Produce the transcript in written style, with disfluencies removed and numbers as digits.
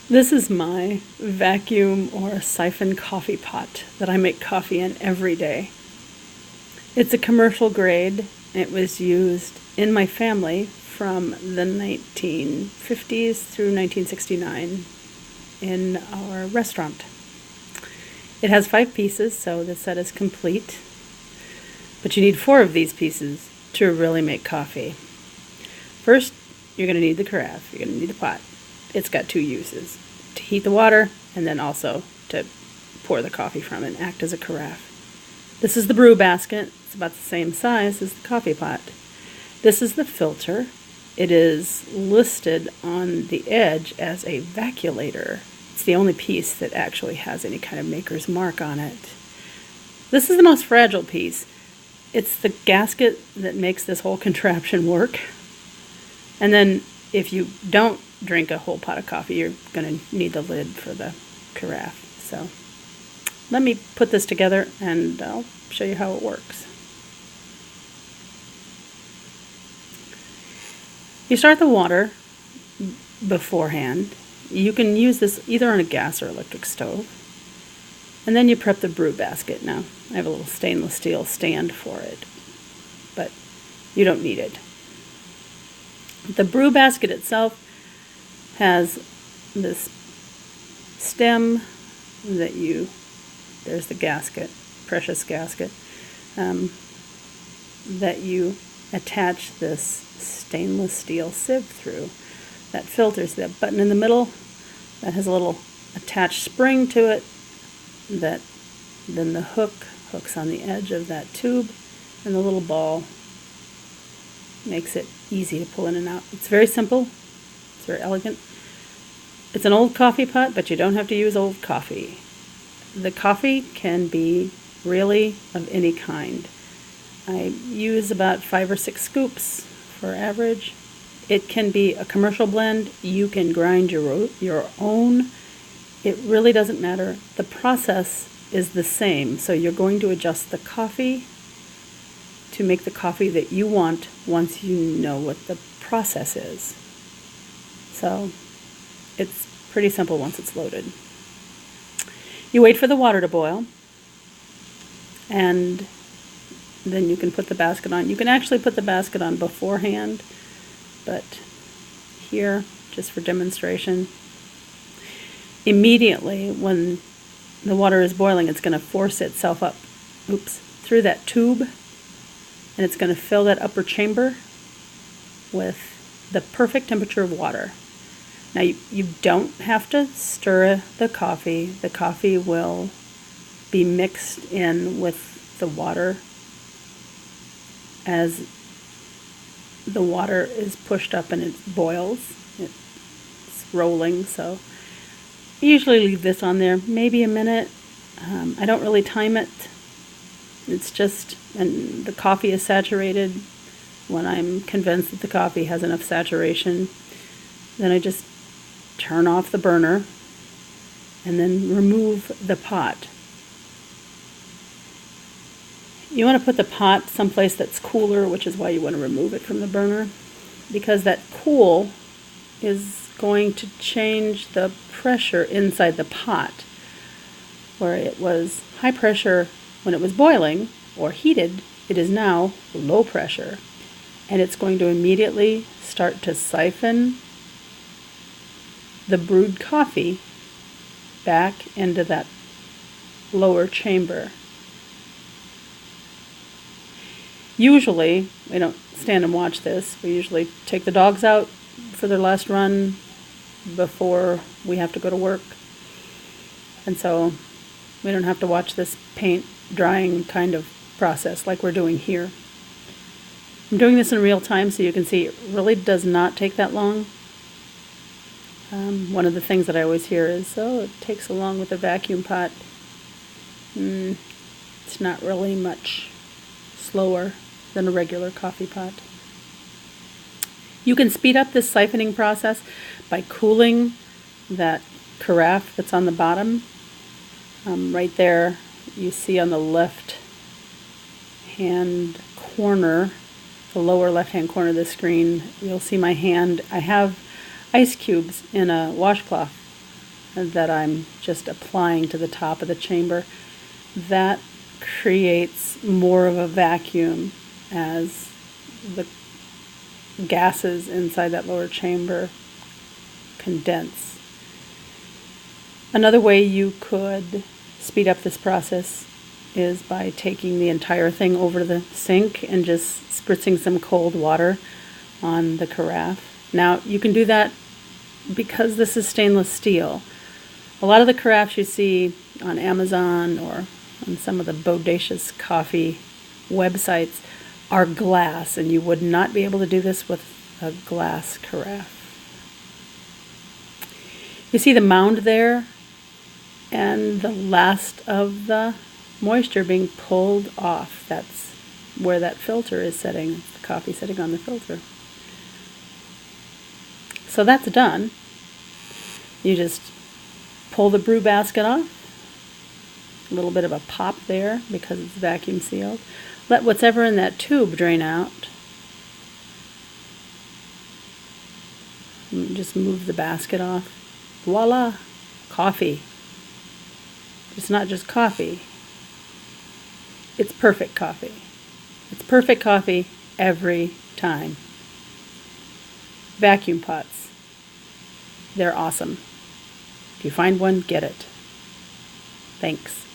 This is my vacuum or siphon coffee pot that I make coffee in every day. It's a commercial grade. It was used in my family from the 1950s through 1969 in our restaurant. It has 5 pieces, so the set is complete. But you need 4 of these pieces to really make coffee. First, you're going to need the carafe. You're going to need the pot. It's got 2 uses: to heat the water and then also to pour the coffee from it and act as a carafe. This is the brew basket. It's about the same size as the coffee pot. This is the filter. It is listed on the edge as a vacuolator. It's the only piece that actually has any kind of maker's mark on it. This is the most fragile piece. It's the gasket that makes this whole contraption work. And then if you don't drink a whole pot of coffee, you're going to need the lid for the carafe. So let me put this together and I'll show you how it works. You start the water beforehand. You can use this either on a gas or electric stove. And then you prep the brew basket. Now, I have a little stainless steel stand for it, but you don't need it. The brew basket itself has this stem that there's the gasket, precious gasket, that you attach this stainless steel sieve through. That filters that button in the middle that has a little attached spring to it, that then the hooks on the edge of that tube, and the little ball makes it easy to pull in and out. It's very simple. It's very elegant. It's an old coffee pot, but you don't have to use old coffee. The coffee can be really of any kind. I use about 5 or 6 scoops for average. It can be a commercial blend. You can grind your own. It really doesn't matter. The process is the same. So you're going to adjust the coffee to make the coffee that you want once you know what the process is. So it's pretty simple once it's loaded. You wait for the water to boil, and then you can put the basket on. You can actually put the basket on beforehand, but here, just for demonstration, immediately when the water is boiling, it's going to force itself up, through that tube, and it's going to fill that upper chamber with the perfect temperature of water. Now, you don't have to stir the coffee. The coffee will be mixed in with the water as the water is pushed up and it boils. It's rolling, so I usually leave this on there maybe a minute. I don't really time it. It's just, and the coffee is saturated. When I'm convinced that the coffee has enough saturation, then I just turn off the burner and then remove the pot. You want to put the pot someplace that's cooler, which is why you want to remove it from the burner, because that cool is going to change the pressure inside the pot. Where it was high pressure when it was boiling or heated, it is now low pressure. And it's going to immediately start to siphon the brewed coffee back into that lower chamber. Usually, we don't stand and watch this. We usually take the dogs out for their last run before we have to go to work. And so we don't have to watch this paint drying kind of process like we're doing here. I'm doing this in real time so you can see it really does not take that long. One of the things that I always hear is, oh, it takes so long with a vacuum pot. It's not really much slower than a regular coffee pot. You can speed up this siphoning process by cooling that carafe that's on the bottom. Right there, you see on the left hand corner, the lower left hand corner of the screen, you'll see my hand. I have ice cubes in a washcloth that I'm just applying to the top of the chamber, that creates more of a vacuum as the gases inside that lower chamber condense. Another way you could speed up this process is by taking the entire thing over to the sink and just spritzing some cold water on the carafe. Now, you can do that because this is stainless steel. A lot of the carafes you see on Amazon or on some of the bodacious coffee websites are glass, and you would not be able to do this with a glass carafe. You see the mound there and the last of the moisture being pulled off. That's where that filter is sitting, the coffee sitting on the filter. So that's done. You just pull the brew basket off. A little bit of a pop there because it's vacuum sealed. Let whatever in that tube drain out. And just move the basket off. Voila! Coffee. It's not just coffee. It's perfect coffee. It's perfect coffee every time. Vacuum pots. They're awesome. If you find one, get it. Thanks.